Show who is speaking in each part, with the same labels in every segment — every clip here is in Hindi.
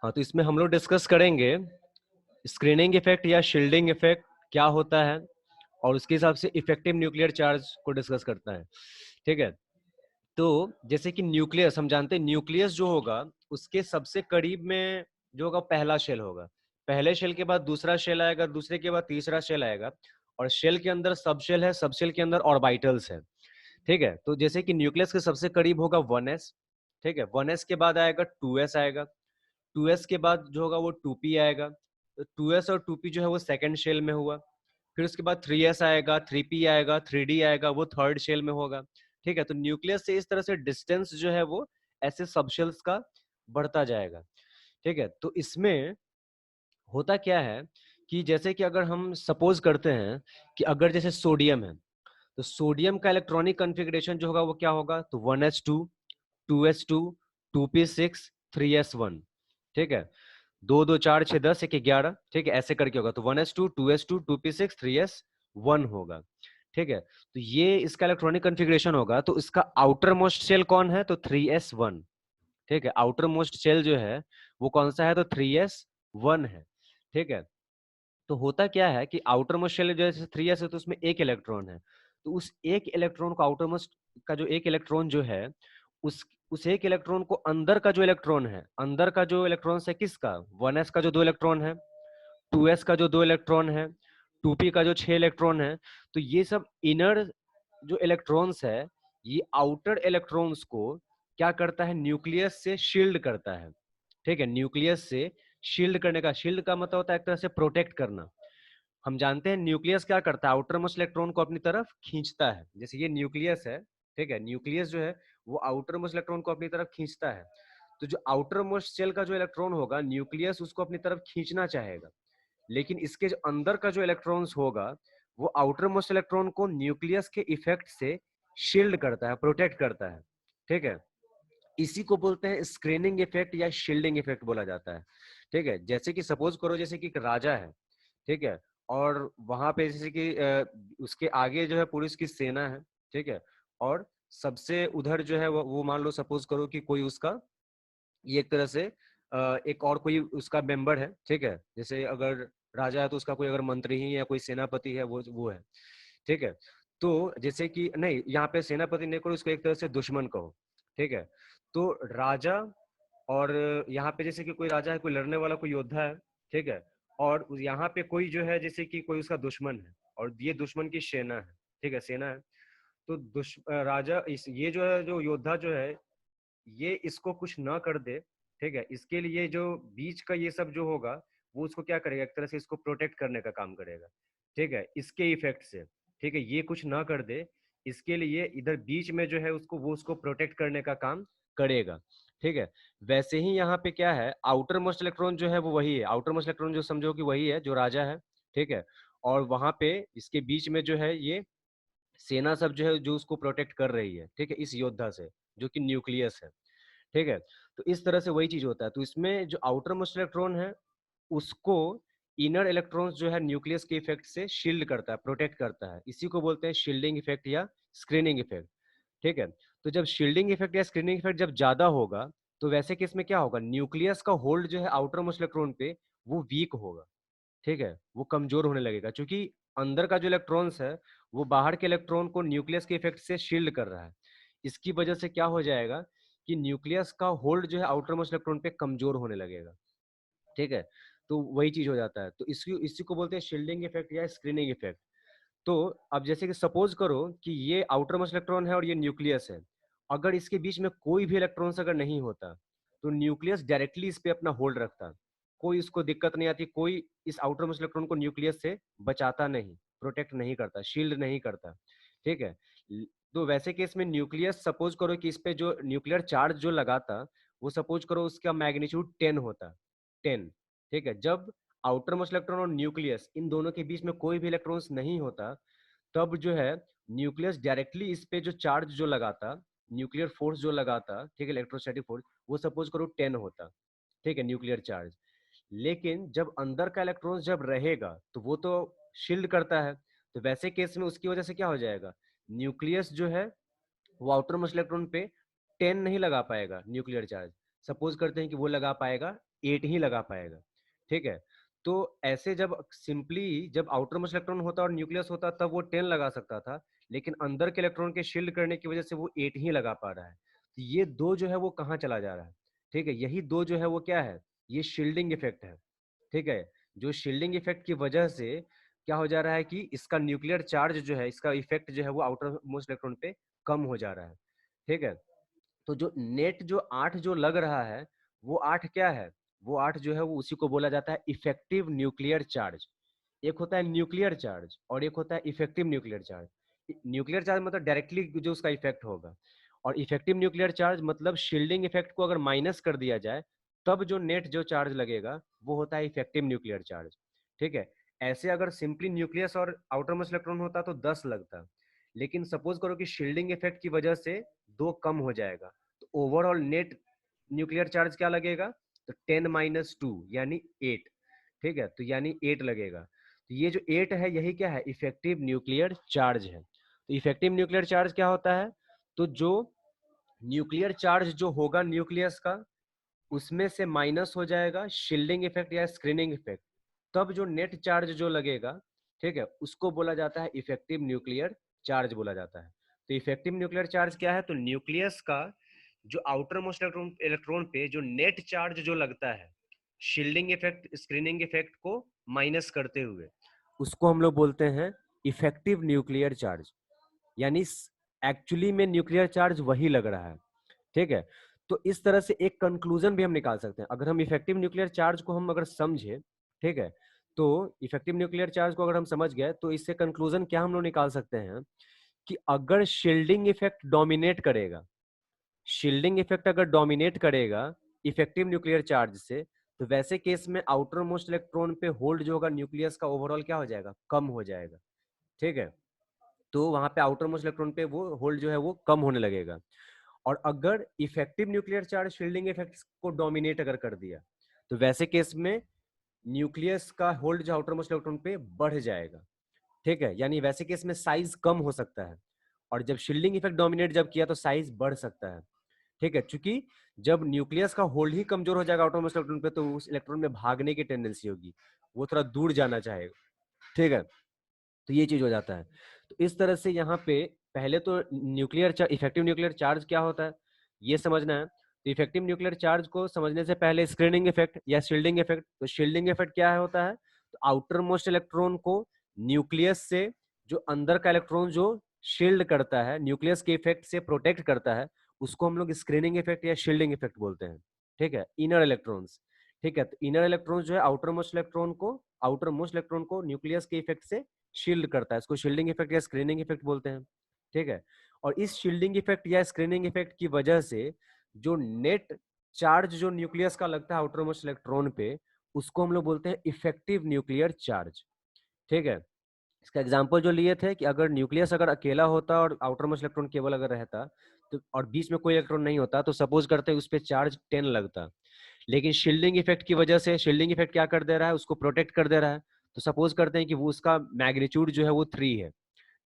Speaker 1: हाँ, तो इसमें हम लोग डिस्कस करेंगे स्क्रीनिंग इफेक्ट या शील्डिंग इफेक्ट क्या होता है, और उसके हिसाब से इफेक्टिव न्यूक्लियर चार्ज को डिस्कस करता है। ठीक है, तो जैसे कि न्यूक्लियस, हम जानते हैं न्यूक्लियस जो होगा उसके सबसे करीब में जो होगा पहला शेल होगा, पहले शेल के बाद दूसरा शेल आएगा, दूसरे के बाद तीसरा शेल आएगा, और शेल के अंदर सब शेल है, सब शेल के अंदर ऑर्बिटल्स है। ठीक है, तो जैसे कि न्यूक्लियस के सबसे करीब होगा 1s। ठीक है, 1s के बाद आएगा 2s आएगा, 2s के बाद जो होगा वो 2p आएगा, तो 2s और 2p जो है वो सेकंड शेल में हुआ। फिर उसके बाद 3s आएगा, 3p आएगा, 3d आएगा, वो थर्ड शेल में होगा। ठीक है, तो न्यूक्लियस से इस तरह से डिस्टेंस जो है वो ऐसे सबशेल्स का बढ़ता जाएगा। ठीक है, तो इसमें होता क्या है कि जैसे कि अगर हम सपोज करते हैं कि अगर जैसे सोडियम है, तो सोडियम का इलेक्ट्रॉनिक कॉन्फ़िगरेशन जो होगा वो क्या होगा, तो 1s2, 2s2, 2p6, 3s1। ठीक है, 2 2 4 6 10 1 11, ठीक है, ऐसे करके होगा, तो 1s2, 2s2, 2p6, 3s1 होगा। ठीक है, तो ये इसका इलेक्ट्रॉनिक कॉन्फ़िगरेशन होगा। तो इसका आउटर मोस्ट शेल कौन है, तो 3s1। ठीक है, आउटर मोस्ट शेल जो है वो कौन सा है, तो 3s1 है। ठीक है, तो होता क्या है कि आउटर मोस्ट शेल जैसे 3s है तो उसमें एक इलेक्ट्रॉन है, तो उस एक इलेक्ट्रॉन को आउटर मोस्ट का जो एक इलेक्ट्रॉन जो है, उस एक इलेक्ट्रॉन को अंदर का जो इलेक्ट्रॉन है, अंदर का जो इलेक्ट्रॉन है किसका, 1s का जो 2 इलेक्ट्रॉन है, 2s का जो 2 इलेक्ट्रॉन है, 2p का जो 6 इलेक्ट्रॉन है, तो ये सब इनर जो इलेक्ट्रॉन्स है, ये आउटर इलेक्ट्रॉन्स को क्या करता है, न्यूक्लियस से शील्ड करता है। ठीक है, न्यूक्लियस से शील्ड करने का, शील्ड का मतलब होता है एक तरह से प्रोटेक्ट करना। हम जानते हैं न्यूक्लियस क्या करता है, आउटर मोस्ट इलेक्ट्रॉन को अपनी तरफ खींचता है। जैसे ये न्यूक्लियस है, ठीक है, न्यूक्लियस जो है वो आउटर मोस्ट इलेक्ट्रॉन को अपनी तरफ खींचता है। तो जो आउटर मोस्ट शेल का जो इलेक्ट्रॉन होगा, न्यूक्लियस उसको अपनी तरफ खींचना चाहेगा, लेकिन इसके जो अंदर का जो इलेक्ट्रॉन्स होगा वो आउटर मोस्ट इलेक्ट्रॉन को न्यूक्लियस के इफेक्ट से शील्ड करता है, प्रोटेक्ट करता है। ठीक है, इसी को बोलते हैं स्क्रीनिंग इफेक्ट या शील्डिंग इफेक्ट बोला जाता है। ठीक है, जैसे कि सपोज करो जैसे कि एक राजा है, ठीक है, और वहां पे जैसे कि उसके आगे जो है पूरी उसकी सेना है। ठीक है, और सबसे उधर जो है वो मान लो सपोज करो कि कोई उसका ये एक तरह से एक और कोई उसका मेंबर है। ठीक है, जैसे अगर राजा है तो उसका कोई अगर मंत्री ही या कोई सेनापति है, वो है। ठीक है, तो जैसे कि नहीं, यहाँ पे सेनापति नहीं करो, उसको एक तरह से दुश्मन कहो। ठीक है, तो राजा, और यहाँ पे जैसे कि कोई राजा है, कोई लड़ने वाला कोई योद्धा है। ठीक है, और यहाँ पे कोई जो है जैसे कि कोई उसका दुश्मन है, और ये दुश्मन की सेना है। ठीक है, सेना है, तो राजा ये जो है, जो योद्धा जो है, ये इसको कुछ ना कर दे। ठीक है, इसके लिए जो बीच का ये सब जो होगा वो उसको क्या करेगा, एक तरह से इसको प्रोटेक्ट करने का काम करेगा। ठीक है, इसके इफेक्ट से। ठीक है, ये कुछ ना कर दे, इसके लिए इधर बीच में जो है उसको, वो उसको प्रोटेक्ट करने का काम करेगा। ठीक है, वैसे ही यहाँ पे क्या है, आउटर मोस्ट इलेक्ट्रॉन जो है वो वही है, आउटर मोस्ट इलेक्ट्रॉन जो समझो कि वही है जो राजा है। ठीक है, और वहां पे इसके बीच में जो है ये सेना सब जो है जो उसको प्रोटेक्ट कर रही है। ठीक है, इस योद्धा से जो कि न्यूक्लियस है। ठीक है, तो इस तरह से वही चीज होता है। तो इसमें जो आउटर मोस्ट इलेक्ट्रॉन है उसको इनर इलेक्ट्रॉन्स जो है न्यूक्लियस के इफेक्ट से शील्ड करता है, प्रोटेक्ट करता है। इसी को बोलते हैं शील्डिंग इफेक्ट या स्क्रीनिंग इफेक्ट। ठीक है, तो जब शील्डिंग इफेक्ट या स्क्रीनिंग इफेक्ट जब ज्यादा होगा, तो वैसे केस में क्या होगा, न्यूक्लियस का होल्ड जो है आउटर मोस्ट इलेक्ट्रॉन पे वो वीक होगा। ठीक है, वो कमजोर होने लगेगा, क्योंकि अंदर का जो इलेक्ट्रॉन्स है वो बाहर के इलेक्ट्रॉन को न्यूक्लियस के इफेक्ट से शील्ड कर रहा है। इसकी वजह से क्या हो जाएगा कि न्यूक्लियस का होल्ड जो है आउटर मोस्ट इलेक्ट्रॉन पे कमजोर होने लगेगा। ठीक है, तो वही चीज हो जाता है। तो इसी को बोलते हैं शील्डिंग इफेक्ट या स्क्रीनिंग इफेक्ट। तो अब जैसे कि सपोज करो कि ये आउटर मोस्ट इलेक्ट्रॉन है और ये न्यूक्लियस है, अगर इसके बीच में कोई भी इलेक्ट्रॉन्स अगर नहीं होता, तो न्यूक्लियस डायरेक्टली इस पे अपना होल्ड रखता, कोई इसको दिक्कत नहीं आती, कोई इस आउटर मोस्ट इलेक्ट्रॉन को न्यूक्लियस से बचाता नहीं, प्रोटेक्ट नहीं करता, शील्ड नहीं करता। ठीक है, तो वैसे केस में न्यूक्लियस सपोज करो कि इस पे जो न्यूक्लियर चार्ज जो लगाता, वो सपोज करो उसका मैग्नीट्यूड 10 होता, 10। ठीक है, जब आउटर मोस्ट इलेक्ट्रॉन और न्यूक्लियस इन दोनों के बीच में कोई भी इलेक्ट्रॉन्स नहीं होता, तब जो है न्यूक्लियस डायरेक्टली इस पे जो चार्ज जो लगाता, न्यूक्लियर फोर्स जो लगाता, ठीक है, इलेक्ट्रोस्टैटिक फोर्स, वो सपोज करो 10 होता। ठीक है, न्यूक्लियर चार्ज। लेकिन जब अंदर का इलेक्ट्रॉन जब रहेगा तो वो तो शील्ड करता है, तो वैसे केस में उसकी वजह से क्या हो जाएगा, न्यूक्लियस जो है वो आउटर मोस्ट इलेक्ट्रॉन पे 10 नहीं लगा पाएगा न्यूक्लियर चार्ज। सपोज करते हैं कि वो लगा पाएगा 8 ही लगा पाएगा, ठीक है। तो ऐसे जब सिंपली जब आउटर मोस्ट इलेक्ट्रॉन होता और न्यूक्लियस होता तब वो 10 लगा सकता था, लेकिन अंदर के इलेक्ट्रॉन के शील्ड करने की वजह से वो 8 ही लगा पा रहा है। तो ये दो जो है वो कहाँ चला जा रहा है, ठीक है, यही दो जो है वो क्या है, ये शील्डिंग इफेक्ट है, ठीक है। जो शील्डिंग इफेक्ट की वजह से क्या हो जा रहा है कि इसका न्यूक्लियर चार्ज जो है, इसका इफेक्ट जो है वो आउटर मोस्ट इलेक्ट्रॉन पे कम हो जा रहा है, ठीक है। तो जो नेट जो 8 जो लग रहा है, वो 8 क्या है, वो 8 जो है वो उसी को बोला जाता है इफेक्टिव न्यूक्लियर चार्ज। एक होता है न्यूक्लियर चार्ज और एक होता है effective nuclear charge. Nuclear charge मतलब डायरेक्टली जो उसका इफेक्ट होगा, और इफेक्टिव न्यूक्लियर चार्ज मतलब शील्डिंग इफेक्ट को अगर माइनस कर दिया जाए तब जो नेट जो चार्ज लगेगा वो होता है इफेक्टिव न्यूक्लियर चार्ज, ठीक है। ऐसे अगर सिंपली न्यूक्लियस और आउटर मोस्ट इलेक्ट्रॉन होता तो 10 लगता, लेकिन सपोज करो कि शील्डिंग इफेक्ट की वजह से 2 कम हो जाएगा, तो ओवरऑल नेट न्यूक्लियर चार्ज क्या लगेगा, तो 10 - 2 यानी 8, ठीक है, तो यानी 8 लगेगा। तो ये जो 8 है यही क्या है, इफेक्टिव न्यूक्लियर चार्ज है। तो इफेक्टिव न्यूक्लियर चार्ज क्या होता है, तो जो न्यूक्लियर चार्ज जो होगा न्यूक्लियस का, उसमें से माइनस हो जाएगा शील्डिंग इफेक्ट या स्क्रीनिंग इफेक्ट, तब जो नेट चार्ज जो लगेगा, ठीक है, उसको बोला जाता है इफेक्टिव न्यूक्लियर चार्ज बोला जाता है। तो इफेक्टिव न्यूक्लियर चार्ज क्या है, तो न्यूक्लियस का जो आउटर मोस्ट इलेक्ट्रॉन पे जो नेट चार्ज जो लगता है शील्डिंग इफेक्ट स्क्रीनिंग इफेक्ट को माइनस करते हुए, उसको हम लोग बोलते हैं इफेक्टिव न्यूक्लियर चार्ज। यानी एक्चुअली में न्यूक्लियर चार्ज वही लग रहा है, ठीक है। तो इस तरह से एक कंक्लूजन भी हम निकाल सकते हैं, अगर हम इफेक्टिव न्यूक्लियर चार्ज को हम अगर समझे, ठीक है, तो इफेक्टिव न्यूक्लियर चार्ज को अगर हम समझ गए तो इससे कंक्लूजन क्या हम लोग निकाल सकते हैं कि अगर शील्डिंग इफेक्ट डोमिनेट करेगा, शील्डिंग इफेक्ट अगर डोमिनेट करेगा इफेक्टिव न्यूक्लियर चार्ज से, तो वैसे केस में आउटर मोस्ट इलेक्ट्रॉन पे होल्ड जो होगा न्यूक्लियस का ओवरऑल क्या हो जाएगा, कम हो जाएगा, ठीक है। तो वहां पे आउटर मोस्ट इलेक्ट्रॉन पे वो होल्ड जो है वो कम होने लगेगा। और अगर effective nuclear charge shielding effect को डोमिनेट अगर कर दिया, तो वैसे केस में न्यूक्लियस का होल्ड जो आउटर मोस्ट इलेक्ट्रॉन पे बढ़ जाएगा, ठीक है। यानी वैसे केस में साइज कम हो सकता है, और जब शील्डिंग इफेक्ट डोमिनेट जब किया तो साइज बढ़ सकता है, ठीक है। क्योंकि जब न्यूक्लियस का होल्ड ही कमजोर हो जाएगा आउटर मोस्ट इलेक्ट्रॉन पे, तो उस इलेक्ट्रॉन में भागने की टेंडेंसी होगी, वो थोड़ा दूर जाना चाहेगा, ठीक है। तो ये चीज हो जाता है। तो इस तरह से यहाँ पे पहले तो न्यूक्लियर इफेक्टिव न्यूक्लियर चार्ज क्या होता है ये समझना है। तो इफेक्टिव न्यूक्लियर चार्ज को समझने से पहले स्क्रीनिंग इफेक्ट या शील्डिंग इफेक्ट, तो शील्डिंग इफेक्ट क्या है होता है, तो आउटर मोस्ट इलेक्ट्रॉन को न्यूक्लियस से जो अंदर का इलेक्ट्रॉन जो शील्ड करता है, न्यूक्लियस के इफेक्ट से प्रोटेक्ट करता है, उसको हम लोग स्क्रीनिंग इफेक्ट या शील्डिंग इफेक्ट बोलते हैं, ठीक है। इनर इलेक्ट्रॉन्स, ठीक है, तो इनर इलेक्ट्रॉन जो है आउटर मोस्ट इलेक्ट्रॉन को न्यूक्लियस के इफेक्ट से शील्ड करता है, इसको शील्डिंग इफेक्ट या स्क्रीनिंग इफेक्ट बोलते हैं, ठीक है। और इस शील्डिंग इफेक्ट या स्क्रीनिंग इफेक्ट की वजह से जो नेट चार्ज जो न्यूक्लियस का लगता है आउटर मोस्ट इलेक्ट्रॉन पे, उसको हम लोग बोलते हैं इफेक्टिव न्यूक्लियर चार्ज, ठीक है। इसका एग्जांपल जो लिए थे कि अगर न्यूक्लियस अगर अकेला होता और आउटर मोस्ट इलेक्ट्रॉन केवल अगर रहता, तो और बीच में कोई इलेक्ट्रॉन नहीं होता, तो सपोज करते हैं उस पर चार्ज 10 लगता, लेकिन शील्डिंग इफेक्ट की वजह से शील्डिंग इफेक्ट क्या कर दे रहा है, उसको प्रोटेक्ट कर दे रहा है, तो सपोज करते हैं कि वो उसका मैग्नीट्यूड जो है वो 3 है,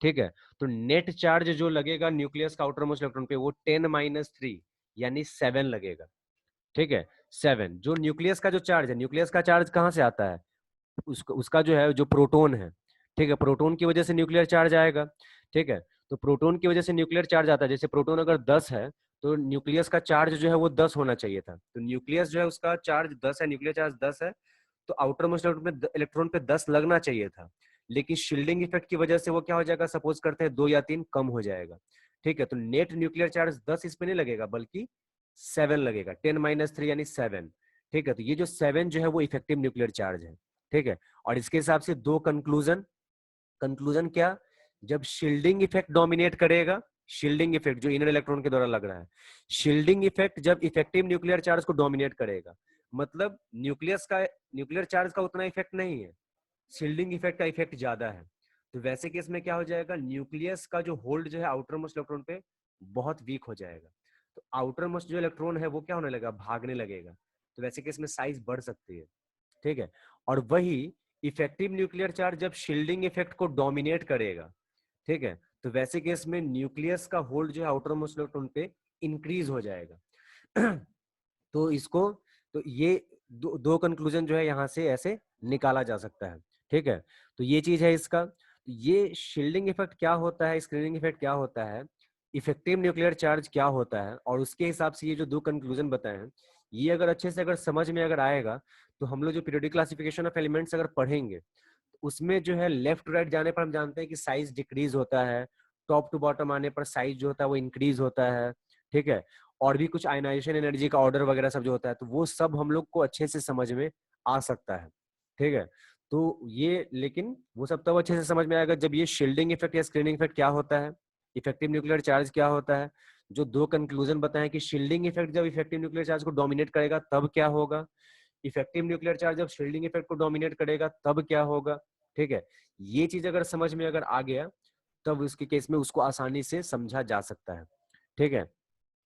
Speaker 1: ठीक है। तो नेट चार्ज जो लगेगा न्यूक्लियस का आउटर मोस्ट इलेक्ट्रॉन पे वो 10 - 3 यानी 7 लगेगा, ठीक है। 7 जो न्यूक्लियस का जो चार्ज है, न्यूक्लियस का चार्ज कहाँ से आता है, उसका जो है जो प्रोटोन है, ठीक है, प्रोटोन की वजह से न्यूक्लियर चार्ज आएगा, ठीक है। तो प्रोटोन की वजह से न्यूक्लियर चार्ज आता है, जैसे प्रोटोन अगर 10 है तो न्यूक्लियस का चार्ज जो है वो 10 होना चाहिए था, तो न्यूक्लियस जो है उसका चार्ज 10 है, न्यूक्लियर चार्ज 10 है, तो आउटर मोस्ट इलेक्ट्रॉन पे 10 लगना चाहिए था, लेकिन शील्डिंग इफेक्ट की वजह से वो क्या हो जाएगा, सपोज करते हैं 2 या 3 कम हो जाएगा, ठीक है। तो नेट न्यूक्लियर चार्ज 10 इस पे नहीं लगेगा बल्कि 7 लगेगा, 10 - 3 यानी 7, ठीक है। तो ये जो 7 जो है वो इफेक्टिव न्यूक्लियर चार्ज है, ठीक है। और इसके हिसाब से दो कंक्लूजन, कंक्लूजन क्या, जब शील्डिंग इफेक्ट डोमिनेट करेगा, शील्डिंग इफेक्ट जो इनर इलेक्ट्रॉन के द्वारा लग रहा है, शील्डिंग इफेक्ट जब इफेक्टिव न्यूक्लियर चार्ज को डोमिनेट करेगा, मतलब न्यूक्लियर चार्ज का उतना इफेक्ट नहीं है, शील्डिंग इफेक्ट का इफेक्ट ज्यादा है, तो वैसे केस में क्या हो जाएगा, न्यूक्लियस का जो होल्ड जो है आउटर मोस्ट इलेक्ट्रॉन पे बहुत वीक हो जाएगा, तो आउटर मोस्ट जो इलेक्ट्रॉन है वो क्या होने लगेगा, भागने लगेगा, तो वैसे केस में साइज बढ़ सकती है, ठीक है। और वही इफेक्टिव न्यूक्लियर चार्ज जब शील्डिंग इफेक्ट को डोमिनेट करेगा, ठीक है, तो वैसे केस में न्यूक्लियस का होल्ड जो है आउटर मोस्ट इलेक्ट्रॉन पे इंक्रीज हो जाएगा तो इसको, तो ये दो कंक्लूजन जो है यहाँ से ऐसे निकाला जा सकता है। ठीक है, तो ये चीज है इसका। ये शील्डिंग इफेक्ट क्या होता है, स्क्रीनिंग इफेक्ट क्या होता है, इफेक्टिव न्यूक्लियर चार्ज क्या होता है, और उसके हिसाब से ये जो दो कंक्लूजन बताए हैं, ये अगर अच्छे से अगर समझ में अगर आएगा, तो हम लोग जो पीरियोडिक क्लासिफिकेशन ऑफ एलिमेंट्स अगर पढ़ेंगे, उसमें जो है लेफ्ट टू राइट जाने पर हम जानते हैं कि साइज डिक्रीज होता है, टॉप टू बॉटम आने पर साइज जो होता है वो इंक्रीज होता है। ठीक है, और भी कुछ आयनाइजेशन एनर्जी का ऑर्डर वगैरह सब जो होता है, तो वो सब हम लोग को अच्छे से समझ में आ सकता है। ठीक है, तो ये, लेकिन वो सब तब अच्छे से समझ में आएगा जब ये शील्डिंग इफेक्ट या स्क्रीनिंग इफेक्ट क्या होता है, इफेक्टिव न्यूक्लियर चार्ज क्या होता है, जो दो कंक्लूजन बताएं कि शील्डिंग इफेक्ट जब इफेक्टिव न्यूक्लियर चार्ज को डोमिनेट करेगा तब क्या होगा, इफेक्टिव न्यूक्लियर चार्ज जब शील्डिंग इफेक्ट को डोमिनेट करेगा तब क्या होगा। ठीक है, ये चीज अगर समझ में अगर आ गया, तब उसके केस में उसको आसानी से समझा जा सकता है। ठीक है,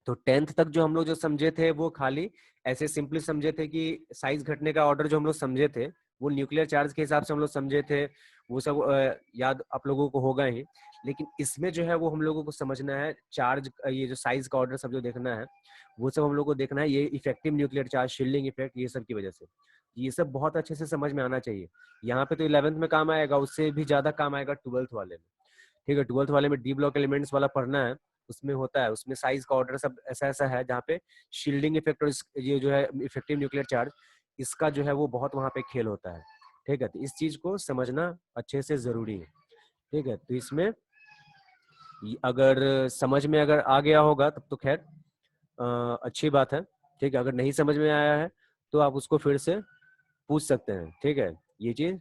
Speaker 1: तो 10th तक जो हम लोग जो समझे थे वो खाली ऐसे सिंपली समझे थे कि साइज घटने का ऑर्डर जो हम लोग समझे थे वो न्यूक्लियर चार्ज के हिसाब से हम लोग समझे थे, वो सब याद आप लोगों को होगा ही। लेकिन इसमें जो है वो हम लोगों को समझना है चार्ज, ये जो साइज का ऑर्डर सब जो देखना है, वो सब हम लोग को देखना है, ये effective nuclear charge, shielding effect, ये सब की वजह से ये सब बहुत अच्छे से समझ में आना चाहिए। यहाँ पे तो 11th में काम आएगा, उससे भी ज्यादा काम आएगा 12th वाले में। ठीक है, 12th वाले में डी ब्लॉक एलिमेंट्स वाला पढ़ना है, उसमें होता है, उसमें साइज का ऑर्डर सब ऐसा ऐसा है जहाँ पे शील्डिंग इफेक्ट और ये जो है इफेक्टिव न्यूक्लियर चार्ज, इसका जो है वो बहुत वहाँ पे खेल होता है। ठीक है, तो इस चीज को समझना अच्छे से जरूरी है। ठीक है, तो इसमें अगर समझ में अगर आ गया होगा तब तो खैर अच्छी बात है। ठीक है, अगर नहीं समझ में आया है तो आप उसको फिर से पूछ सकते हैं। ठीक है, ये चीज